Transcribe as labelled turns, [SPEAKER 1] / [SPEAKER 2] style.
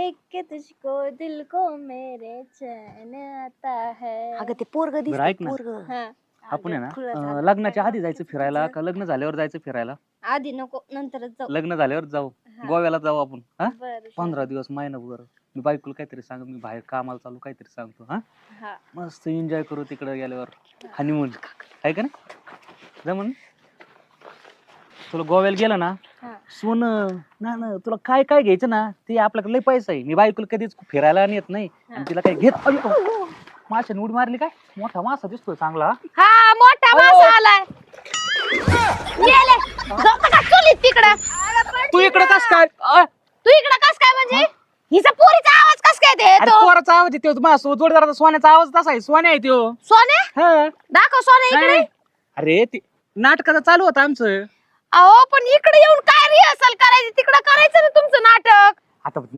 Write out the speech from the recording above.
[SPEAKER 1] देख के तुझको दिल को मेरे चैन आता है.
[SPEAKER 2] अगं ते पोरग
[SPEAKER 3] बरं ऐक ना.
[SPEAKER 2] पोरग
[SPEAKER 1] हा.
[SPEAKER 3] आपण आहे
[SPEAKER 2] खुलं
[SPEAKER 3] ना
[SPEAKER 2] झालं.
[SPEAKER 3] लग्नाच्या आधी जायचं फिरायला का लग्न झाल्यावर जायचं फिरायला?
[SPEAKER 1] आधी नको नंतरच जाऊ.
[SPEAKER 3] लग्न झाल्यावर जाऊ,
[SPEAKER 1] हा.
[SPEAKER 3] गोव्याला जाऊ आपण. हा,
[SPEAKER 1] बरं
[SPEAKER 3] 15 दिवस महिनाभर. मी बायकोला काहीतरी सांग, मी बाहेर कामाला चालू काहीतरी सांगतो. हा,
[SPEAKER 1] हा.
[SPEAKER 3] मस्त एन्जॉय करू तिकडे गेल्यावर. हनीमून आहे का ना? जमन तुला गोव्याला गेलं ना,
[SPEAKER 1] हा.
[SPEAKER 3] सोनं ना ना तुला काय काय घ्यायचं ना ते आपल्याकडे लय पैसा आहे. मी बायकोला कधीच फिरायला नेत नाही आणि तिला काय घेत. माशाने उडी मारली काय? मोठा मासा दिसतोय चांगला.
[SPEAKER 1] हा मोठा मासा आलाय. गेले जाऊ का चुलीत तिकडं.
[SPEAKER 3] तू इकडे कस काय?
[SPEAKER 1] तू इकडं कस काय म्हणजे हिचा पोरीचा आवाज कस काय ते
[SPEAKER 3] अरे पोराचा आवाज येतो, माझा जोडदाराचा सोन्याचा आवाज तसा आहे. सोन्या आहे त्यो.
[SPEAKER 1] सोने
[SPEAKER 3] हा.
[SPEAKER 1] दाखव सोने इकडे.
[SPEAKER 3] नाही. अरे ते नाटकाचं चालू होतं आमचं.
[SPEAKER 1] अहो पण इकडे येऊन काय रिहर्सल करायची तिकडं करायचं ना तुमचं नाटक.
[SPEAKER 3] आता